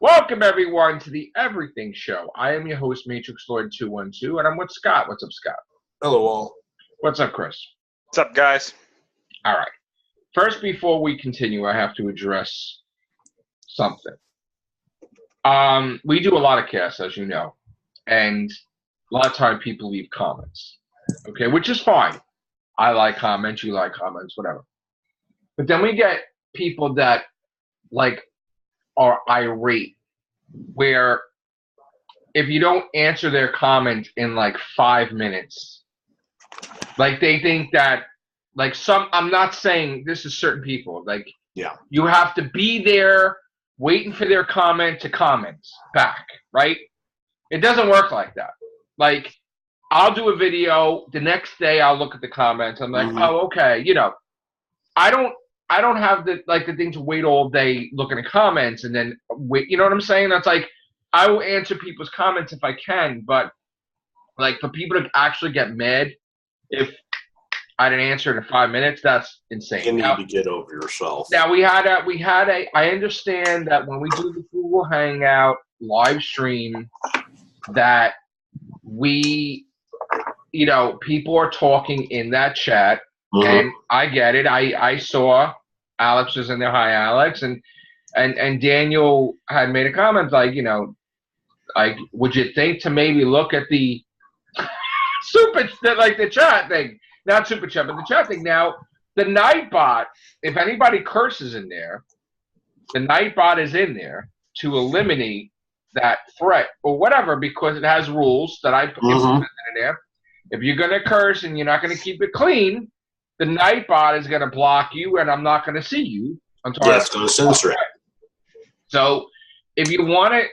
Welcome, everyone, to the Everything Show. I am your host, Matrix Lord 212, and I'm with Scott. What's up, Scott? Hello, all. What's up, Chris? What's up, guys? All right. First, before we continue, I have to address something. We do a lot of casts, as you know, and a lot of time people leave comments, okay, which is fine. I like comments, you like comments, whatever. But then we get people that, are irate, where if you don't answer their comment in 5 minutes, they think that I'm not saying this is certain people, you have to be there waiting for their comment to comment back, right? It doesn't work like that. I'll do a video, the next day I'll look at the comments, I'm like, oh, okay, I don't have the thing to wait all day looking at comments and then wait. You know what I'm saying? That's I will answer people's comments if I can, but for people to actually get mad if I didn't answer in 5 minutes, that's insane. You need to get over yourself. Now I understand that when we do the Google Hangout live stream that people are talking in that chat. And I get it. I saw Alex was in there. Hi, Alex. And Daniel had made a comment would you think to maybe look at the the chat thing, not super chat, but the chat thing. Now, the Nightbot, if anybody curses in there, the Nightbot is in there to eliminate that threat or whatever because it has rules that I implemented in there. If you're going to curse and you're not going to keep it clean, the Nightbot is going to block you, and I'm not going to see you until it's going to censor it. So, if you want to,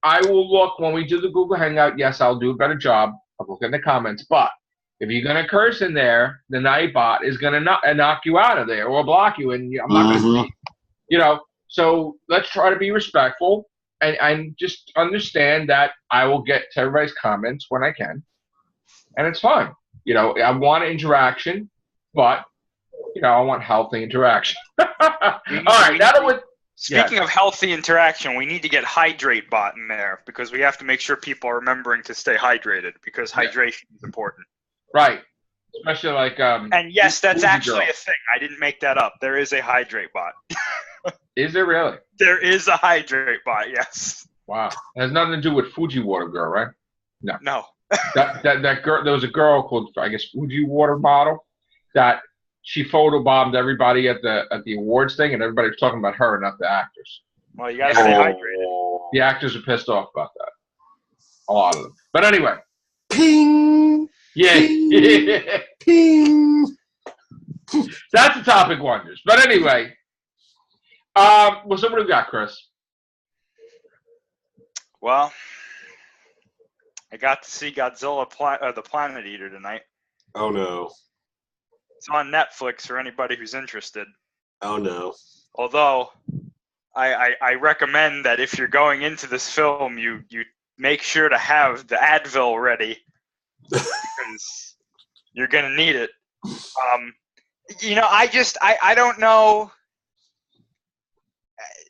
I will look when we do the Google Hangout. Yes, I'll do a better job of looking at the comments. But if you're going to curse in there, the Nightbot is going to knock you out of there or block you, and I'm not going to see. So let's try to be respectful and just understand that I will get to everybody's comments when I can, and it's fine. I want interaction. But, I want healthy interaction. All right, now that we're... Speaking of healthy interaction, we need to get Hydrate Bot in there because we have to make sure people are remembering to stay hydrated because hydration is important. Right. Especially and yes, that's actually a thing. I didn't make that up. There is a Hydrate Bot. Is there really? There is a Hydrate Bot, yes. Wow. It has nothing to do with Fuji Water Girl, right? No. that girl, there was a girl called, I guess, Fuji Water Model. That she photobombed everybody at the awards thing, and everybody was talking about her, not the actors. Well, you gotta stay hydrated. The actors are pissed off about that. A lot of them. But anyway. Ping! Yeah. Ping! That's the topic wonders. But anyway. So what do we got, Chris? Well, I got to see Godzilla, the Planet Eater tonight. Oh, no. It's on Netflix for anybody who's interested. Oh, no. Although, I recommend that if you're going into this film, you make sure to have the Advil ready because you're going to need it. I don't know.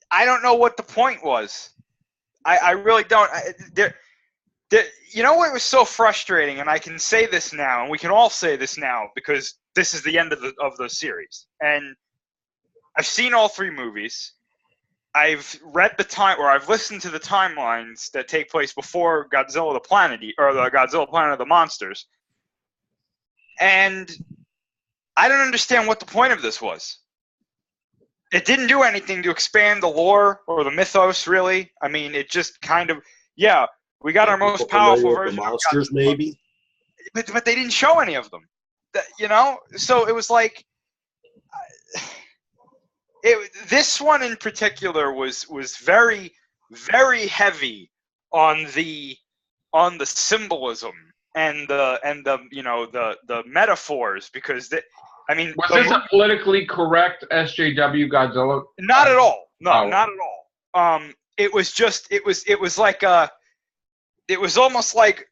I don't know what the point was. I really don't. You know what was so frustrating, and I can say this now, and we can all say this now because this is the end of the series. And I've seen all three movies. I've read I've listened to the timelines that take place before Godzilla the Planet or the Godzilla Planet of the Monsters. And I don't understand what the point of this was. It didn't do anything to expand the lore or the mythos, really. I mean, it just kind of, we got our most powerful version of monsters, maybe. But they didn't show any of them, So it was this one in particular was very, very heavy on the symbolism and the metaphors because was this a politically correct SJW Godzilla? Not at all. No, not at all. It was almost like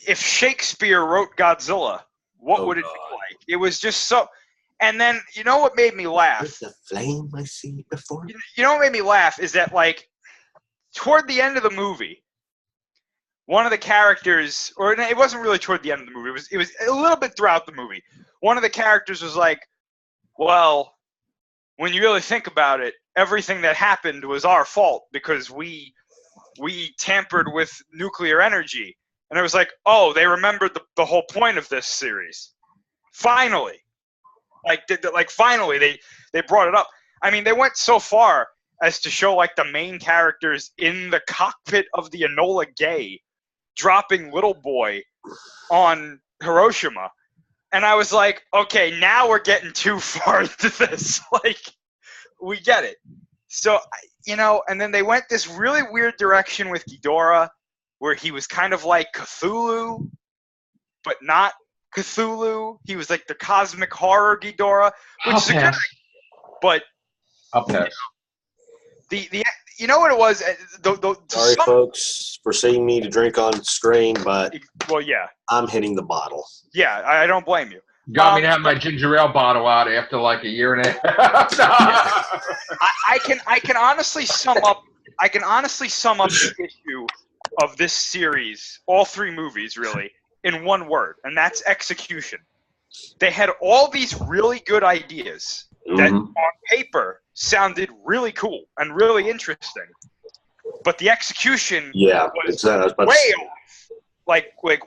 if Shakespeare wrote Godzilla, what would it be like? It was just so. And then you know what made me laugh? With the flame I see before. You know what made me laugh is that toward the end of the movie, one of the characters, or it wasn't really toward the end of the movie, it was a little bit throughout the movie. One of the characters was like, well, when you really think about it, everything that happened was our fault because we tampered with nuclear energy. And it was like, oh, they remembered the whole point of this series. Finally. Finally, they brought it up. I mean, they went so far as to show, like, the main characters in the cockpit of the Enola Gay dropping Little Boy on Hiroshima. And I was like, okay, now we're getting too far into this. Like, we get it. So, you know, and then they went this really weird direction with Ghidorah, where he was kind of like Cthulhu, but not Cthulhu. He was like the cosmic horror Ghidorah, which is a good idea, but I'll pass. You know what it was? Sorry, folks, for seeing me to drink on screen, but well, yeah, I'm hitting the bottle. Yeah, I don't blame you. Got me to have my ginger ale bottle out after like a year and a half. I can honestly sum up. I can honestly sum up the issue of this series, all three movies, really, in one word, and that's execution. They had all these really good ideas that on paper sounded really cool and really interesting, but the execution was way off. Like way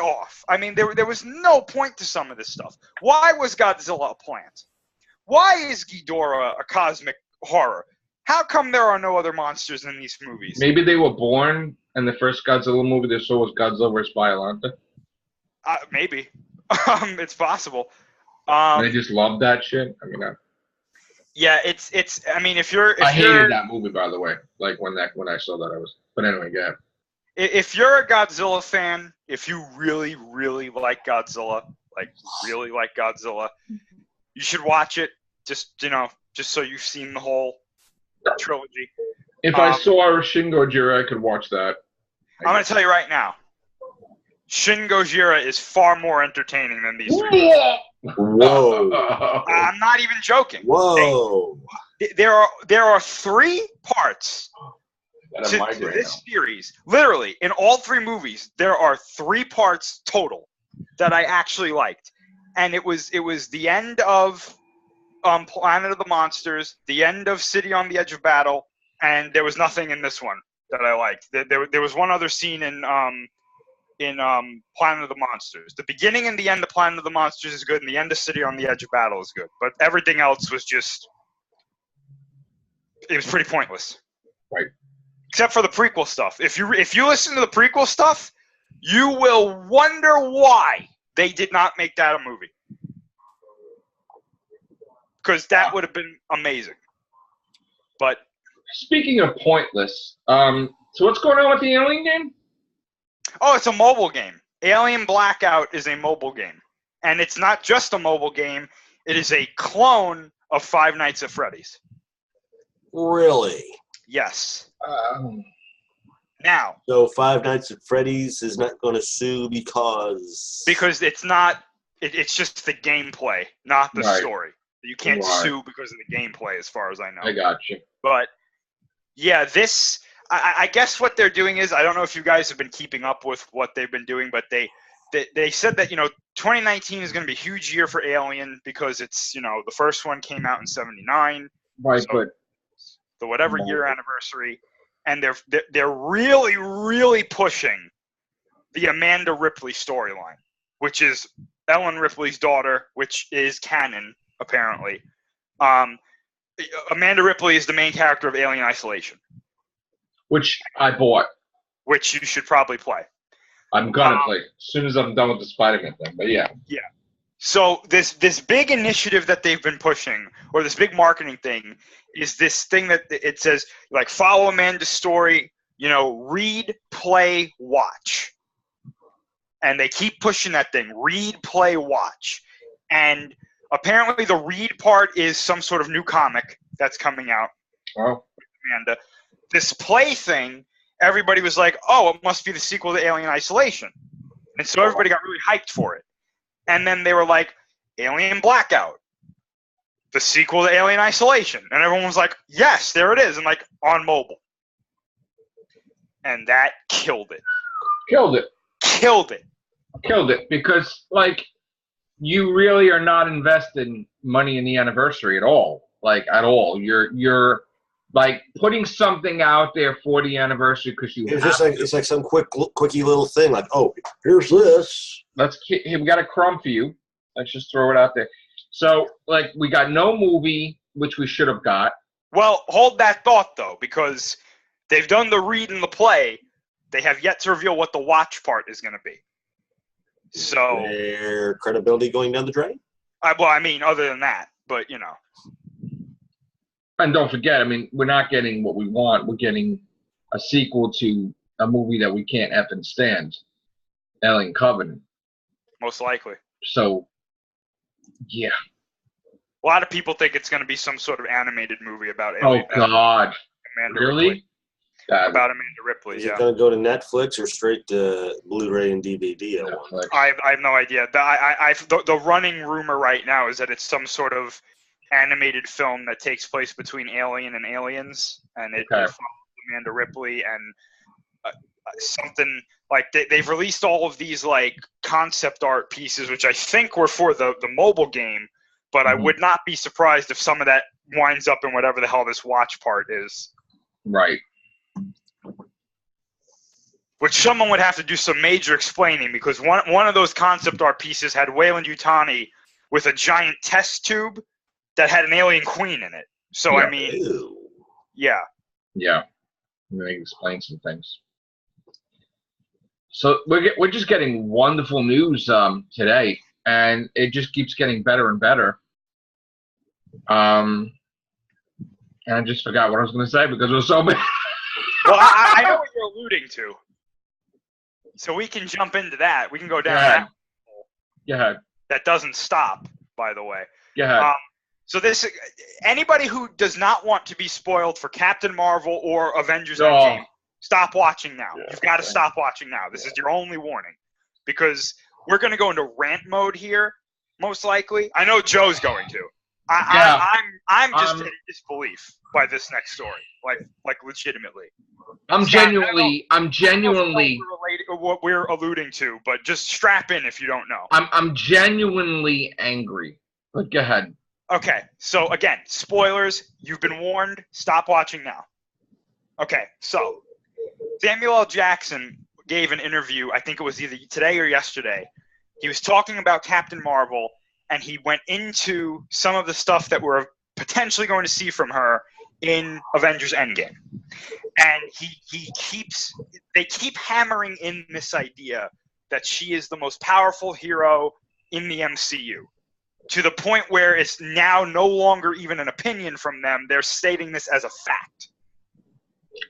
off. I mean, there was no point to some of this stuff. Why was Godzilla a plant? Why is Ghidorah a cosmic horror? How come there are no other monsters in these movies? Maybe they were born in the first Godzilla movie they saw was Godzilla vs. Violenta. Maybe. It's possible. And they just loved that shit. I mean, yeah, it's. I mean, if I hated that movie, by the way. Like when I saw that, I was. But anyway, go ahead. If you're a Godzilla fan, if you really, really like Godzilla, you should watch it. Just so you've seen the whole trilogy. If I saw Shin Gojira, I could watch that. I'm going to tell you right now, Shin Gojira is far more entertaining than these three. Whoa! I'm not even joking. Whoa! There are three parts to this series. Literally, in all three movies, there are 3 parts total that I actually liked, and it was the end of Planet of the Monsters, the end of City on the Edge of Battle, and there was nothing in this one that I liked. There was one other scene in Planet of the Monsters. The beginning and the end of Planet of the Monsters is good, and the end of City on the Edge of Battle is good, but everything else was just, it was pretty pointless. Right. Except for the prequel stuff. If you listen to the prequel stuff, you will wonder why they did not make that a movie. Because that would have been amazing. But speaking of pointless, so what's going on with the Alien game? Oh, it's a mobile game. Alien Blackout is a mobile game. And it's not just a mobile game. It is a clone of Five Nights at Freddy's. Really? Yes. Now. So Five Nights at Freddy's is not going to sue because it's not. It's just the gameplay, not the story. You can't sue because of the gameplay, as far as I know. I got you. But yeah, this. I guess what they're doing is, I don't know if you guys have been keeping up with what they've been doing, but they said that 2019 is going to be a huge year for Alien because it's the first one came out in '79. Right, so but the whatever year anniversary, and they're really, really pushing the Amanda Ripley storyline, which is Ellen Ripley's daughter, which is canon apparently. Amanda Ripley is the main character of Alien Isolation, which I bought, which you should probably play. I'm gonna play as soon as I'm done with the Spider-Man thing. But yeah. Yeah. So this big initiative that they've been pushing, or this big marketing thing, is this thing that it says, like, follow Amanda's story, read, play, watch. And they keep pushing that thing, read, play, watch. And apparently the read part is some sort of new comic that's coming out. Oh. Amanda. This play thing, everybody was like, oh, it must be the sequel to Alien Isolation. And so everybody got really hyped for it. And then they were like, Alien Blackout, the sequel to Alien Isolation. And everyone was like, yes, there it is. And like, on mobile. and that killed it. Killed it. Killed it. Killed it because, like, you really are not investing money in the anniversary at all. Like, at all. You're like putting something out there for the anniversary because you. It's just like it's like some quickie little thing. Like, oh, here's this. Hey, we got a crumb for you. Let's just throw it out there. So, like, we got no movie, which we should have got. Well, hold that thought though, because they've done the read and the play. They have yet to reveal what the watch part is going to be. So, their credibility going down the drain? well, I mean, other than that, but, you know. And don't forget, I mean, we're not getting what we want. We're getting a sequel to a movie that we can't effing stand, Alien Covenant. Most likely. So, yeah. A lot of people think it's going to be some sort of animated movie about Alien. Oh, God. Amanda really? Ripley. About Amanda Ripley, Is it going to go to Netflix or straight to Blu-ray and DVD? I have no idea. The running rumor right now is that it's some sort of animated film that takes place between Alien and Aliens, and it follows Amanda Ripley and something like they've released all of these like concept art pieces, which I think were for the mobile game, but I would not be surprised if some of that winds up in whatever the hell this watch part is. Right. Which someone would have to do some major explaining, because one of those concept art pieces had Wayland Yutani with a giant test tube that had an alien queen in it. So, yeah. I mean, yeah. Yeah. Maybe explain some things. So we're just getting wonderful news today, and it just keeps getting better and better. And I just forgot what I was going to say because it was so bad. Well, I know what you're alluding to. So we can jump into that. We can go down that. Go ahead. That doesn't stop, by the way. Go ahead. So anybody who does not want to be spoiled for Captain Marvel or Avengers Endgame, stop watching now. You've got to stop watching now. This is your only warning, because we're going to go into rant mode here, most likely. I know Joe's going to. I'm just in disbelief by this next story, like legitimately. I'm genuinely. What we're alluding to, but just strap in if you don't know. I'm genuinely angry. But go ahead. Okay, so again, spoilers. You've been warned. Stop watching now. Okay, so Samuel L. Jackson gave an interview. I think it was either today or yesterday. He was talking about Captain Marvel, and he went into some of the stuff that we're potentially going to see from her in Avengers Endgame. And they keep hammering in this idea that she is the most powerful hero in the MCU, to the point where it's now no longer even an opinion from them. They're stating this as a fact.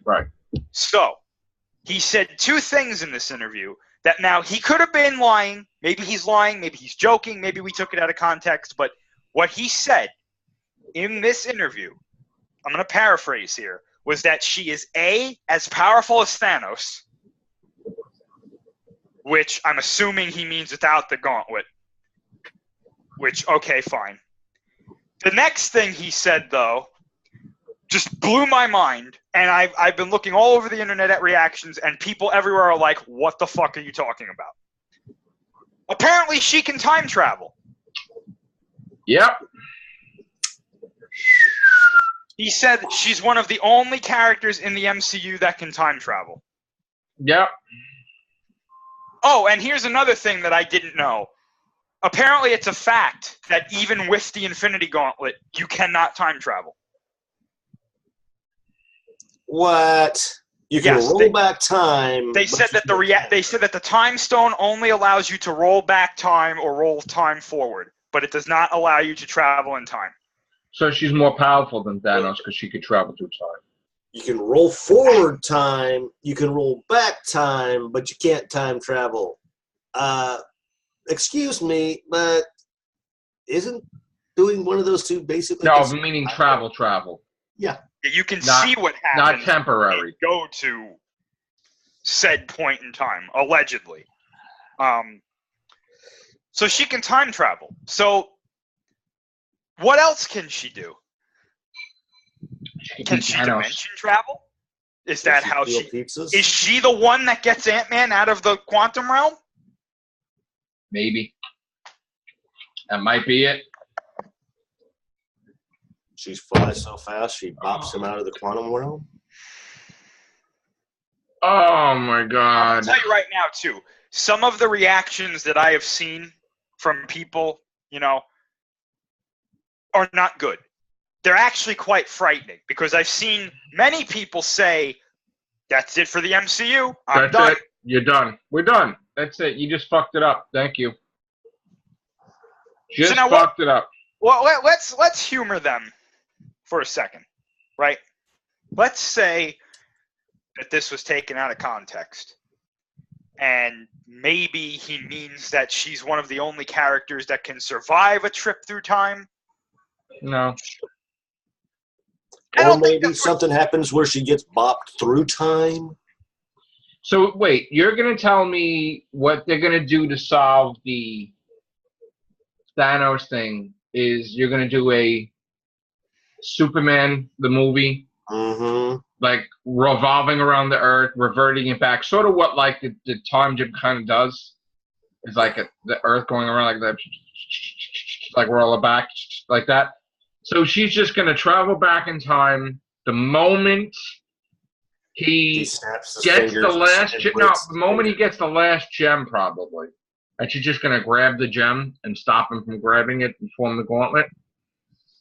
Right. So he said two things in this interview that now he could have been lying. Maybe he's lying. Maybe he's joking. Maybe we took it out of context. But what he said in this interview, I'm going to paraphrase here, was that she is as powerful as Thanos, which I'm assuming he means without the gauntlet, which, okay, fine. The next thing he said, though, just blew my mind, and I've been looking all over the internet at reactions, and people everywhere are like, what the fuck are you talking about? Apparently she can time travel. Yep. He said she's one of the only characters in the MCU that can time travel. Yep. Oh, and here's another thing that I didn't know. Apparently it's a fact that even with the Infinity Gauntlet, you cannot time travel. What? You can roll back time. They said that the time stone only allows you to roll back time or roll time forward, but it does not allow you to travel in time. So she's more powerful than Thanos because she could travel through time. You can roll forward time, you can roll back time, but you can't time travel. Excuse me, but isn't doing one of those two basically... No, meaning travel. Yeah. You can see what happens. Not temporary. Go to said point in time, allegedly. So she can time travel. So what else can she do? Can she dimension travel? Is that how Real she... pizzas? Is she the one that gets Ant-Man out of the quantum realm? Maybe. That might be it. She flies so fast, she bops him out of the quantum realm? Oh my I'll god. tell you right now, too. Some of the reactions that I have seen from people, you know, are not good. They're actually quite frightening because I've seen many people say, that's it for the MCU. I'm That's done. it. You're done. We're done. That's it. You just fucked it up. Thank you. Just now fucked it up. Well, let's humor them for a second, right? Let's say that this was taken out of context. And maybe he means that she's one of the only characters that can survive a trip through time. No. Or maybe something happens where she gets bopped through time. So wait, you're gonna tell me what they're gonna do to solve the Thanos thing is you're gonna do a Superman the movie, like revolving around the Earth, reverting it back, sort of what like the time jump kind of does. It's like the Earth going around like that, like roll it back like that. So she's just gonna travel back in time the moment he gets the last gem. No, the moment he gets the last gem, probably, and she's just gonna grab the gem and stop him from grabbing it and form the gauntlet.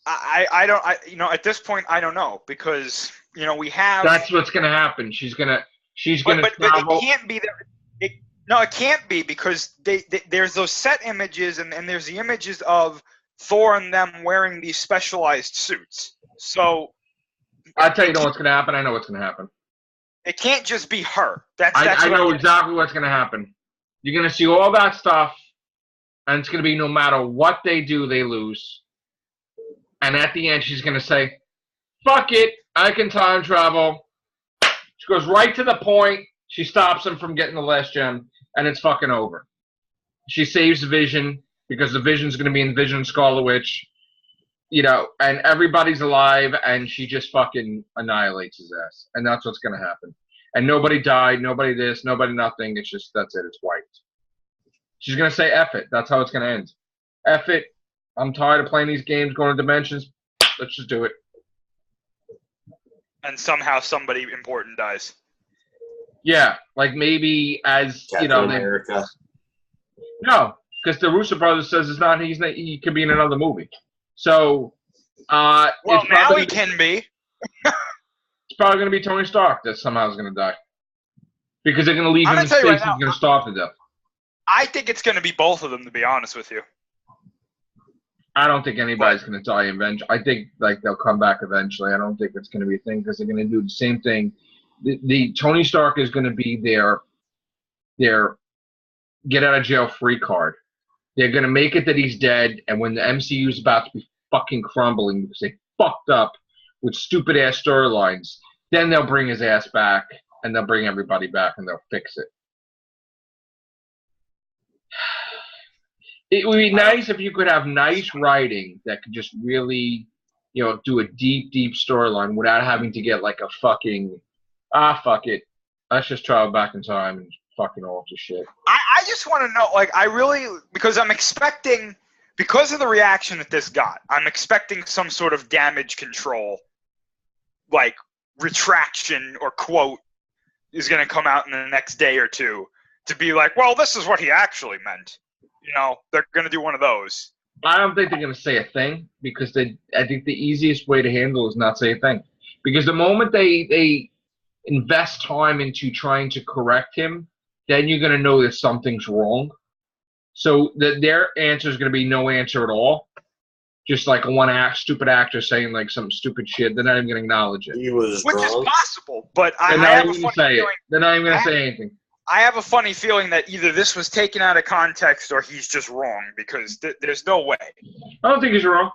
I don't at this point I don't know because we have. That's what's gonna happen. She's gonna travel. But it can't be that. No, it can't be because there's those set images and there's the images of Thor and them wearing these specialized suits. So I tell you, what's gonna happen. I know what's gonna happen. It can't just be her. I know exactly what's gonna happen. You're gonna see all that stuff, and it's gonna be no matter what they do, they lose. And at the end, she's gonna say, "Fuck it, I can time travel." She goes right to the point. She stops him from getting the last gem, and it's fucking over. She saves Vision because the Vision's gonna be in Vision Scarlet Witch, and everybody's alive, and she just fucking annihilates his ass, and that's what's gonna happen. And nobody died, nobody this, nobody nothing. It's just that's it. It's wiped. She's gonna say F it. That's how it's gonna end. F it. I'm tired of playing these games, going to dimensions. Let's just do it. And somehow somebody important dies. Yeah, like maybe as Captain America. No, because the Russo brothers says it's not. He could be in another movie. So, well, now he can be. It's probably going to be Tony Stark that somehow is going to die because they're going to leave him in space. He's going to starve to death. I think it's going to be both of them, to be honest with you. I don't think anybody's going to die eventually. I think they'll come back eventually. I don't think it's going to be a thing because they're going to do the same thing. The Tony Stark is going to be their get out of jail free card. They're going to make it that he's dead, and when the MCU is about to be fucking crumbling because they fucked up with stupid ass storylines, then they'll bring his ass back and they'll bring everybody back and they'll fix it. It would be nice if you could have nice writing that could just really, do a deep, deep storyline without having to get like a fucking, fuck it. Let's just travel back in time and fucking all the shit. I just want to know, because I'm expecting, because of the reaction that this got, I'm expecting some sort of damage control, like retraction or quote is going to come out in the next day or two to be like, well, this is what he actually meant. They're going to do one of those. I don't think they're going to say a thing because I think the easiest way to handle is not say a thing. Because the moment they invest time into trying to correct him, then you're going to know that something's wrong. So their answer is going to be no answer at all. Just like a stupid actor saying like some stupid shit. They're not even going to acknowledge it. Which is possible, but I have a funny feeling. They're not even going to say anything. I have a funny feeling that either this was taken out of context or he's just wrong because there's no way. I don't think he's wrong.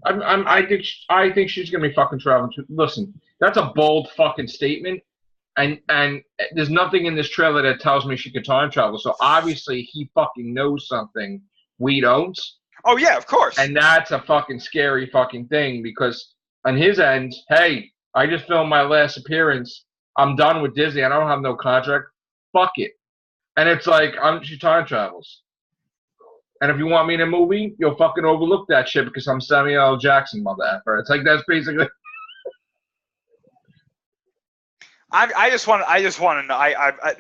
I think she's gonna be fucking traveling. Listen, that's a bold fucking statement, and there's nothing in this trailer that tells me she could time travel. So obviously he fucking knows something we don't. Oh yeah, of course. And that's a fucking scary fucking thing because on his end, hey, I just filmed my last appearance. I'm done with Disney. I don't have no contract. Fuck it. And it's like, she time travels. And if you want me in a movie, you'll fucking overlook that shit because I'm Samuel L. Jackson, mother effer. It's like, that's basically. I just want to know.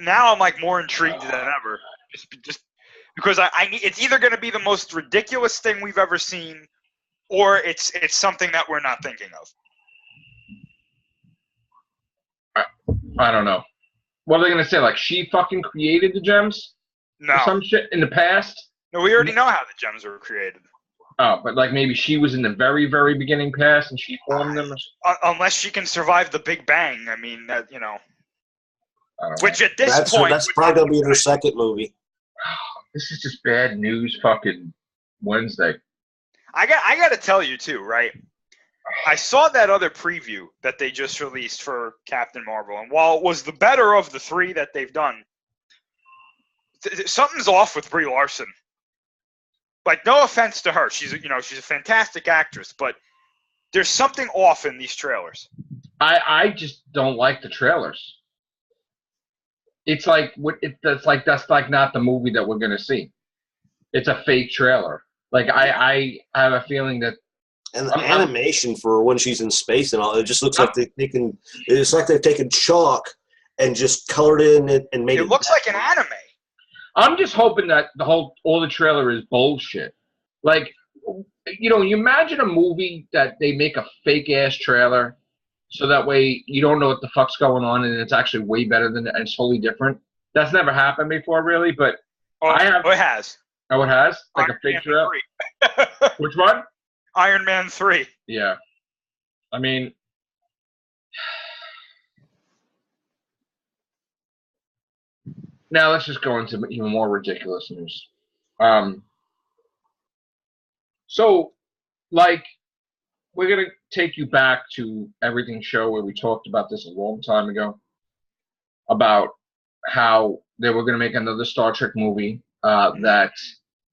Now I'm like more intrigued than ever. Just because I need. It's either going to be the most ridiculous thing we've ever seen, or it's something that we're not thinking of. I don't know. What are they gonna say? Like she fucking created the gems? No. Or some shit in the past? No, we already know how the gems were created. Oh, but like maybe she was in the very, very beginning past and she formed them. Unless she can survive the Big Bang. I mean, you know. Which know. at this point, that's probably gonna be in her second movie. This is just bad news. Fucking Wednesday. I got to tell you too, right? I saw that other preview that they just released for Captain Marvel, and while it was the better of the three that they've done, something's off with Brie Larson. Like, no offense to her, she's a fantastic actress, but there's something off in these trailers. I just don't like the trailers. It's like that's not the movie that we're gonna see. It's a fake trailer. Like I have a feeling that. And the animation for when she's in space and all, it just looks like it's like they've taken chalk and just colored it in and made it. It looks like an anime. I'm just hoping that all the trailer is bullshit. Like, you imagine a movie that they make a fake ass trailer, so that way you don't know what the fuck's going on, and it's actually way better than and it's totally different. That's never happened before, really. But it has. Oh, it has like Iron a fake Man trailer. 3. Which one? Iron Man 3. Yeah. I mean, now let's just go into even more ridiculous news. So, like, we're going to take you back to Everything Show where we talked about this a long time ago about how they were going to make another Star Trek movie that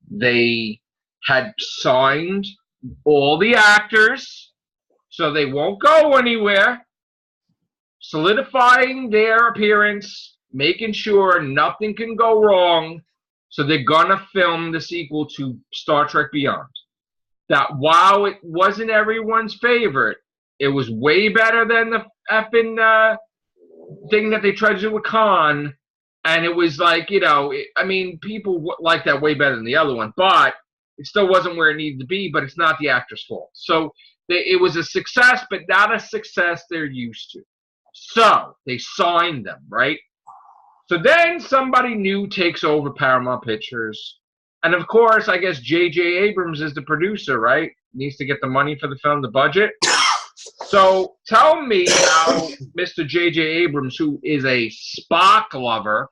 they had signed all the actors so they won't go anywhere, solidifying their appearance, making sure nothing can go wrong, so they're gonna film the sequel to Star Trek Beyond. That while it wasn't everyone's favorite, it was way better than the effing thing that they tried to do with Khan, and it was like, people like that way better than the other one, but it still wasn't where it needed to be, but it's not the actor's fault. So it was a success, but not a success they're used to. So they signed them, right? So then somebody new takes over Paramount Pictures. And of course, I guess J.J. Abrams is the producer, right? Needs to get the money for the film, the budget. So tell me how Mr. J.J. Abrams, who is a Spock lover,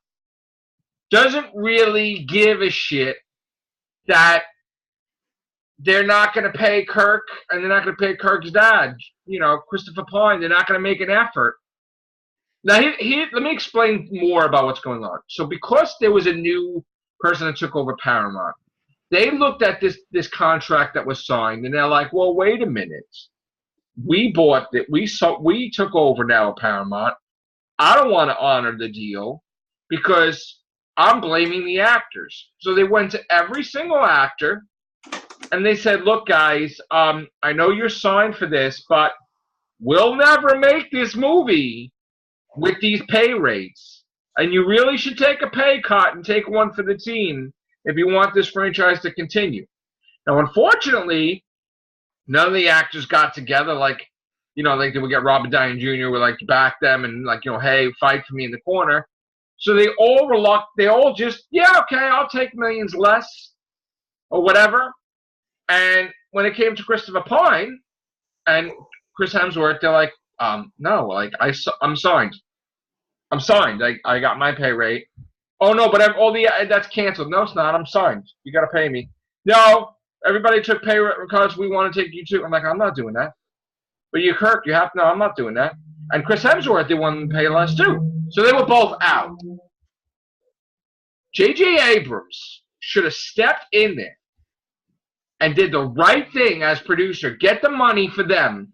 doesn't really give a shit that they're not going to pay Kirk, and they're not going to pay Kirk's dad, Christopher Pine. They're not going to make an effort. Now, let me explain more about what's going on. So because there was a new person that took over Paramount, they looked at this contract that was signed, and they're like, well, wait a minute. We bought it. We took over now at Paramount. I don't want to honor the deal because I'm blaming the actors. So they went to every single actor, and they said, look, guys, I know you're signed for this, but we'll never make this movie with these pay rates. And you really should take a pay cut and take one for the team if you want this franchise to continue. Now, unfortunately, none of the actors got together like they would get Robert Downey Jr. would back them and hey, fight for me in the corner. So they all just, yeah, okay, I'll take millions less or whatever. And when it came to Christopher Pine and Chris Hemsworth, they're like, no, I'm signed. I'm signed. I got my pay rate. Oh no, but that's canceled. No, it's not. I'm signed. You got to pay me. No, everybody took pay rate because we want to take you too. I'm like, I'm not doing that. But you, Kirk, you have to. No, I'm not doing that. And Chris Hemsworth, they wanted to pay less too. So they were both out. J.J. Abrams should have stepped in there and did the right thing as producer. Get the money for them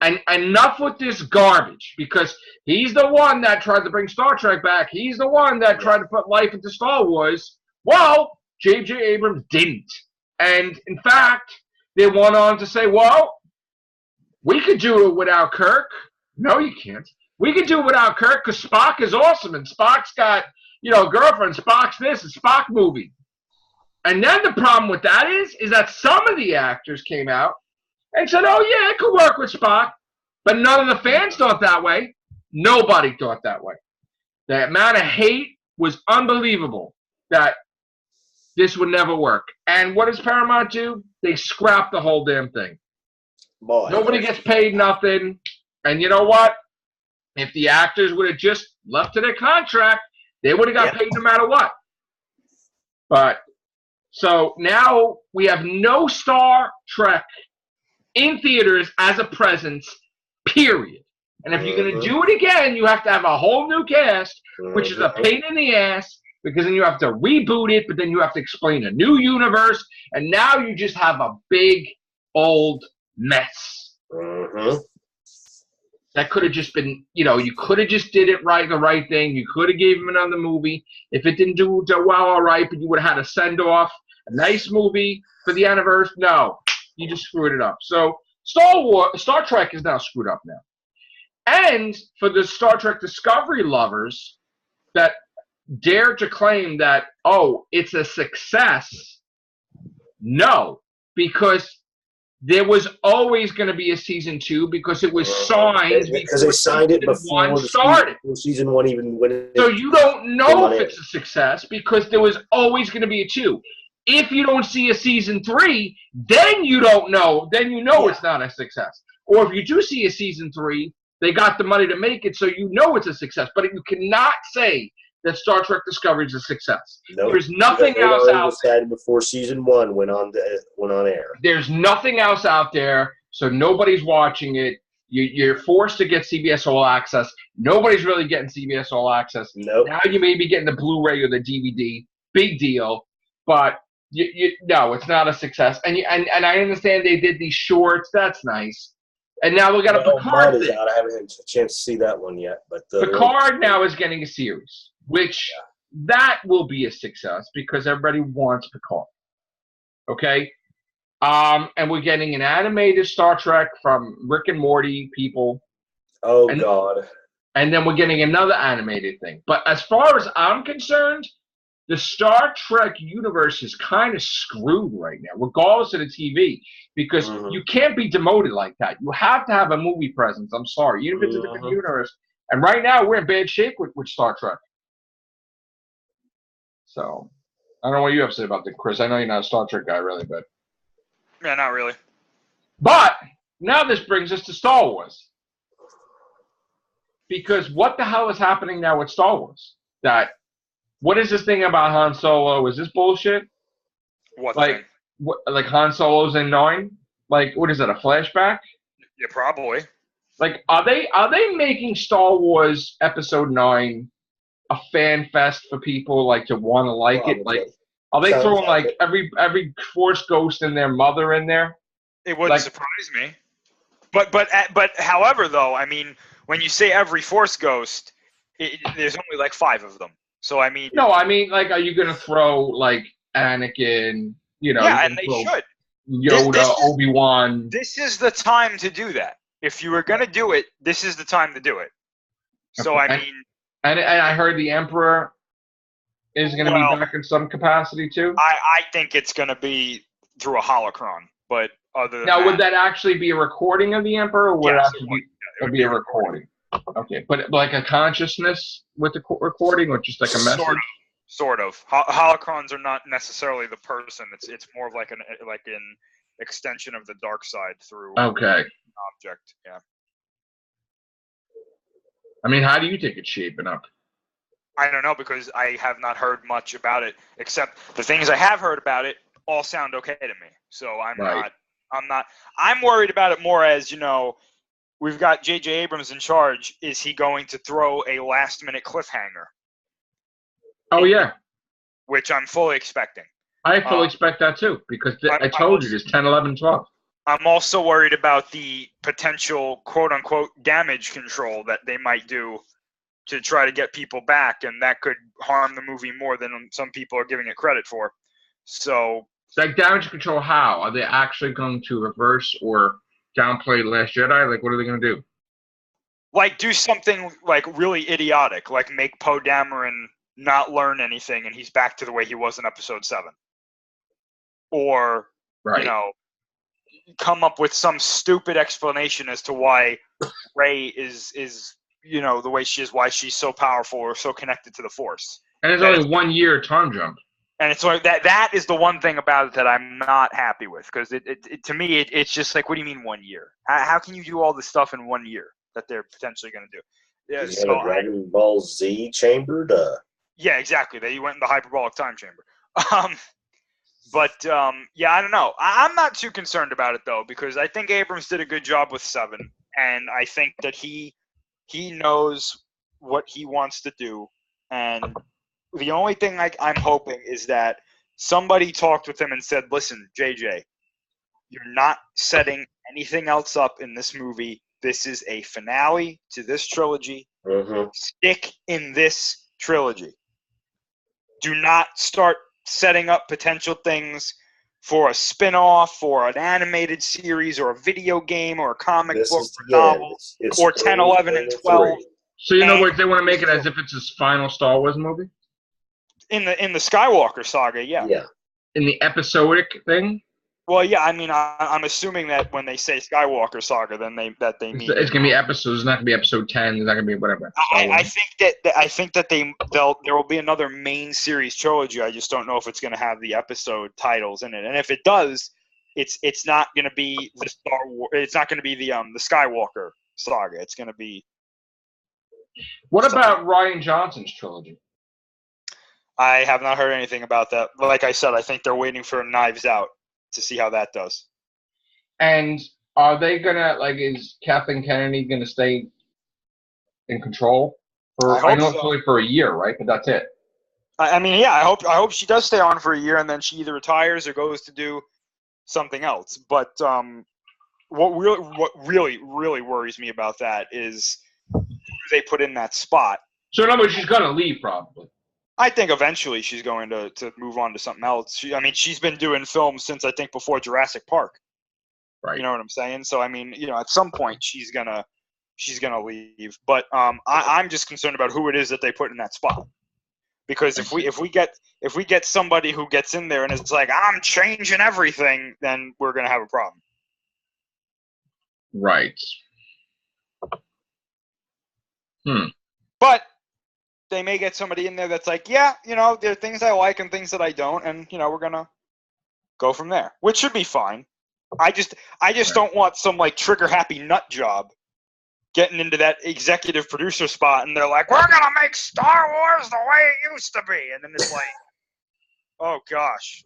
And enough with this garbage, because he's the one that tried to bring Star Trek back. He's the one that tried to put life into Star Wars. Well, J.J. Abrams didn't. And, in fact, they went on to say, well, we could do it without Kirk. No, you can't. We could do it without Kirk because Spock is awesome, and Spock's got, girlfriend. Spock's this, a Spock movie. And then the problem with that is that some of the actors came out and said, oh, yeah, it could work with Spock. But none of the fans thought that way. Nobody thought that way. The amount of hate was unbelievable that this would never work. And what does Paramount do? They scrap the whole damn thing. Boy, nobody gets paid nothing. And you know what? If the actors would have just left to their contract, they would have got paid no matter what. But so now we have no Star Trek in theaters as a presence, period. And if you're going to do it again, you have to have a whole new cast, which is a pain in the ass, because then you have to reboot it, but then you have to explain a new universe, and now you just have a big, old mess. That could have just been, you could have just did it right, the right thing. You could have gave him another movie. If it didn't do well, all right, but you would have had a send-off, a nice movie for the anniversary. No, you just screwed it up. So Star Trek is now screwed up now. And for the Star Trek Discovery lovers that dare to claim that, oh, it's a success, no, because there was always going to be a season 2 because it was signed because they signed it before season 1 even went. So you don't know if it's a success because there was always going to be a 2. If you don't see a season 3, then you don't know. Then you know it's not a success. Or if you do see a season 3, they got the money to make it, so you know it's a success. But you cannot say that Star Trek Discovery is a success. Nope. There's nothing else out there. Before season 1 went on air. There's nothing else out there, so nobody's watching it. You're forced to get CBS All Access. Nobody's really getting CBS All Access. Nope. Now you may be getting the Blu-ray or the DVD. Big deal. But no, it's not a success. And I understand they did these shorts. That's nice. And now we got a Picard thing. I haven't had a chance to see that one yet. But Picard now is getting a series, which that will be a success because everybody wants Picard. Okay? And we're getting an animated Star Trek from Rick and Morty people. Oh, God. And then we're getting another animated thing. But as far as I'm concerned, the Star Trek universe is kind of screwed right now, regardless of the TV, because you can't be demoted like that. You have to have a movie presence. I'm sorry. Even if it's a different universe. And right now, we're in bad shape with Star Trek. So, I don't know what you have to say about that, Chris. I know you're not a Star Trek guy, really, but... Yeah, not really. But, now this brings us to Star Wars. Because what the hell is happening now with Star Wars? What is this thing about Han Solo? Is this bullshit? What thing? Like Han Solo's in 9? Like, what is that, a flashback? Yeah, probably. Like, are they making Star Wars Episode 9 a fan fest for people, like, to want to like it? Like, are they throwing, like, every Force ghost and their mother in there? It wouldn't surprise me. But however, though, I mean, when you say every Force ghost, there's only, like, 5 of them. So, I mean... No, I mean, like, are you going to throw, like, Anakin, Yeah, and they should. Yoda, Obi-Wan. This is the time to do that. If you were going to do it, this is the time to do it. So, I mean... And I heard the Emperor is going to be back in some capacity, too? I think it's going to be through a holocron, but other than Now, would that actually be a recording of the Emperor, or would it be a recording? Okay, but like a consciousness with the recording, or just like a message? Sort of. Holocrons are not necessarily the person. It's more of like an extension of the dark side through an object. Yeah. I mean, how do you think it's shaping up? I don't know, because I have not heard much about it, except the things I have heard about it all sound okay to me. So I'm worried about it more as, we've got J.J. Abrams in charge. Is he going to throw a last-minute cliffhanger? Oh, yeah. Which I'm fully expecting. I fully expect that, too, because I told you there's 10, 11, 12. I'm also worried about the potential quote-unquote damage control that they might do to try to get people back, and that could harm the movie more than some people are giving it credit for. So, like damage control, how? Are they actually going to reverse or downplay Last Jedi? Like, what are they going to do? like, do something, like, really idiotic, like make Poe Dameron not learn anything and he's back to the way he was in Episode 7. Or, Right. Come up with some stupid explanation as to why Rey is the way she is, why she's so powerful or so connected to the Force. And it's only 1 year time jump. And it's like that is the one thing about it that I'm not happy with, because to me it's just like, what do you mean 1 year? How can you do all this stuff in 1 year that they're potentially going to do? Yeah, you have a Dragon Ball Z chamber? Yeah, exactly. They went in the hyperbolic time chamber. But I don't know. I'm not too concerned about it though, because I think Abrams did a good job with 7, and I think that he knows what he wants to do. And the only thing I'm hoping is that somebody talked with him and said, "Listen, JJ, you're not setting anything else up in this movie. This is a finale to this trilogy. Mm-hmm. Stick in this trilogy. Do not start setting up potential things for a spin-off or an animated series or a video game or a comic book or novel or 10, 11, and 12. So in other words, they want to make it as if it's his final Star Wars movie? In the Skywalker saga, yeah. Yeah. In the episodic thing? Well, yeah, I mean, I'm assuming that when they say Skywalker saga, then they mean it's going to be episodes. It's not going to be episode 10. It's not going to be whatever. I think that there will be another main series trilogy. I just don't know if it's going to have the episode titles in it. And if it does, it's not going to be the Star Wars. It's not going to be the Skywalker saga. It's going to be. What about Rian Johnson's trilogy? I have not heard anything about that. Like I said, I think they're waiting for Knives Out to see how that does. And are they gonna is Kathleen Kennedy gonna stay in control for? I know it's only for a year, right? But that's it. I mean, yeah. I hope she does stay on for a year, and then she either retires or goes to do something else. But what really worries me about that is who they put in that spot. So in other words, she's gonna leave probably. I think eventually she's going to move on to something else. She's been doing films since I think before Jurassic Park. Right. You know what I'm saying? So I mean, at some point she's gonna leave. But I'm just concerned about who it is that they put in that spot. Because if we get somebody who gets in there and it's like, I'm changing everything, then we're gonna have a problem. Right. But they may get somebody in there that's like, yeah, there are things I like and things that I don't, and we're gonna go from there, which should be fine. I just don't want some trigger happy nut job getting into that executive producer spot, and they're like, we're gonna make Star Wars the way it used to be, and then it's like, oh gosh,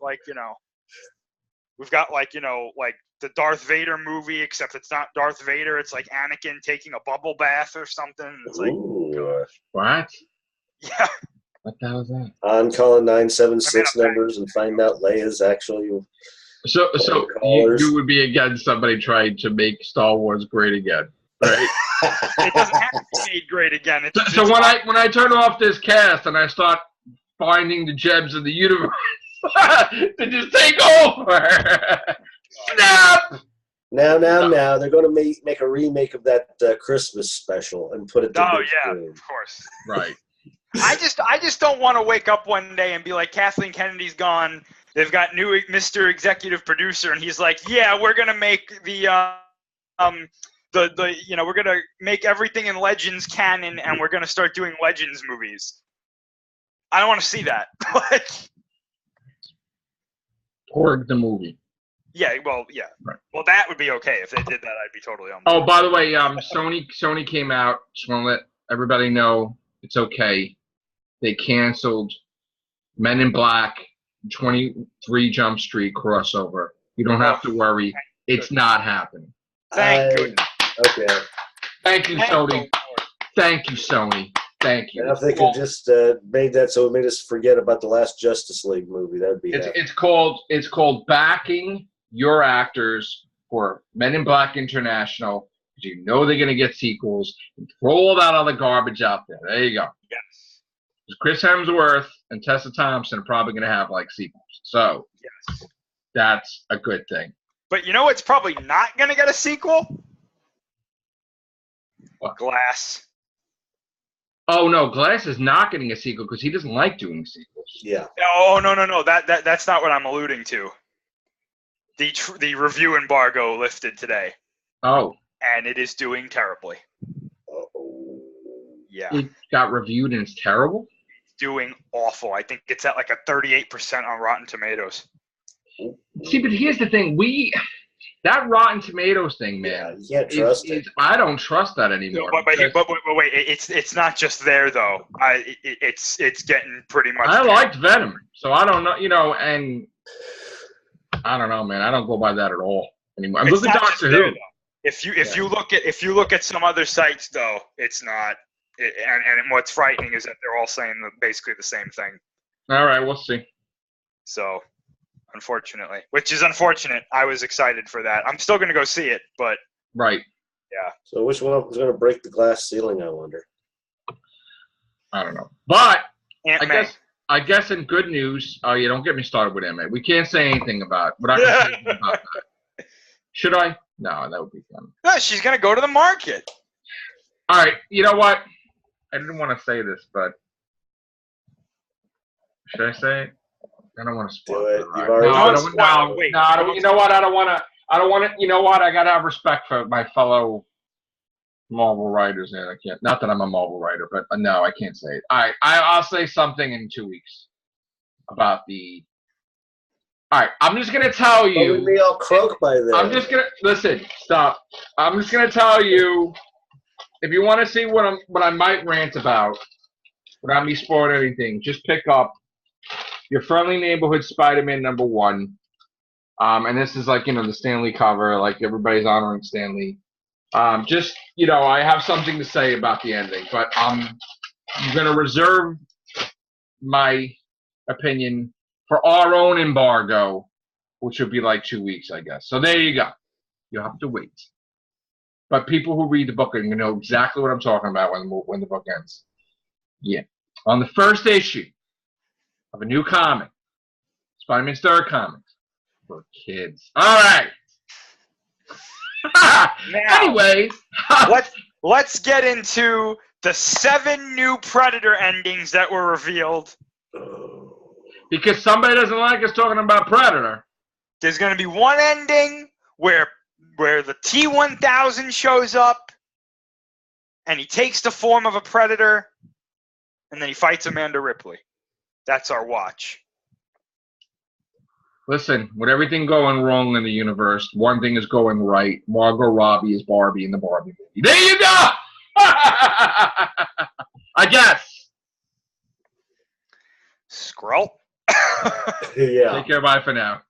we've got the Darth Vader movie, except it's not Darth Vader, it's like Anakin taking a bubble bath or something. It's like, what? Yeah. What the hell is that? I'm calling 976 numbers and find out Leia's actually. So you would be against somebody trying to make Star Wars great again, right? It doesn't have to be made great again. So when I turn off this cast and I start finding the gems of the universe to just take over, snap! Now, they're going to make a remake of that Christmas special and put it to Oh, yeah, screen. of course. Right. I just don't want to wake up one day and be like, Kathleen Kennedy's gone. They've got new Mr. Executive Producer, and he's like, yeah, we're going to make we're going to make everything in Legends canon, and we're going to start doing Legends movies. I don't want to see that. Or the movie. Yeah, well, yeah. Right. Well, that would be okay. If they did that, I'd be totally on board. Oh, by the way, Sony came out. Just want to let everybody know it's okay. They canceled Men in Black 23 Jump Street crossover. You don't have to worry. It's not happening. Thank goodness. Okay. Thank you, Sony. Thank you, Sony. Thank you. And if they could just make that so it made us forget about the last Justice League movie, that would be. It's called backing your actors for Men in Black International, because you know they're going to get sequels, and throw all that other garbage out there. There you go. Yes. Chris Hemsworth and Tessa Thompson are probably going to have like sequels. So Yes. that's a good thing. But you know what's probably not going to get a sequel? What? Glass. Oh, no, Glass is not getting a sequel because he doesn't like doing sequels. Yeah. Oh, no. That's not what I'm alluding to. The review embargo lifted today, Oh. and it is doing terribly. Uh-oh. Yeah. It got reviewed and it's terrible? Doing awful. I think it's at like a 38% on Rotten Tomatoes. See, but here's the thing. That Rotten Tomatoes thing, Yeah, man. you can't trust it. I don't trust that anymore. But wait, it's not just there though. It's getting pretty much. I liked Venom, so I don't know, and I don't know, man. I don't go by that at all anymore. Look at Doctor Who. If you look at some other sites though, it's not. And what's frightening is that they're all saying basically the same thing. All right, we'll see. So, unfortunately, which is unfortunate. I was excited for that. I'm still going to go see it, but right. Yeah. So which one was going to break the glass ceiling? I wonder. I don't know, but Ant-Man. I guess in good news, you don't get me started with Ant-Man. We can't say anything about. We're not gonna say anything about that. Should I? No, that would be fun. No, she's going to go to the market. All right, you know what? I didn't want to say this, but should I say it? I don't want to spoil Do it. it. You've already- No, Wait. I don't. You know what? I don't want to. You know what? I gotta have respect for my fellow Marvel writers, and I can't. Not that I'm a Marvel writer, but no, I can't say it. All right, I'll say something in 2 weeks about the. All right, I'm just gonna tell you. Probably be all croak by then. I'm just gonna listen. Stop. I'm just gonna tell you. If you want to see what I might rant about, without me spoiling anything, just pick up Your Friendly Neighborhood Spider-Man #1. And this is like, the Stan Lee cover, like everybody's honoring Stan Lee. Just, I have something to say about the ending, but I'm going to reserve my opinion for our own embargo, which would be like 2 weeks, I guess. So there you go. You'll have to wait. But people who read the book are going to know exactly what I'm talking about when the book ends. Yeah. On the first issue of a new comic, Spider-Man's third comic, for kids. All right. Now, anyway. let's get into the 7 new Predator endings that were revealed. Because somebody doesn't like us talking about Predator. There's going to be one ending where the T-1000 shows up, and he takes the form of a Predator, and then he fights Amanda Ripley. That's our watch. Listen, with everything going wrong in the universe, one thing is going right. Margot Robbie is Barbie in the Barbie movie. There you go! I guess. Skrull. Yeah. Take care. Bye for now.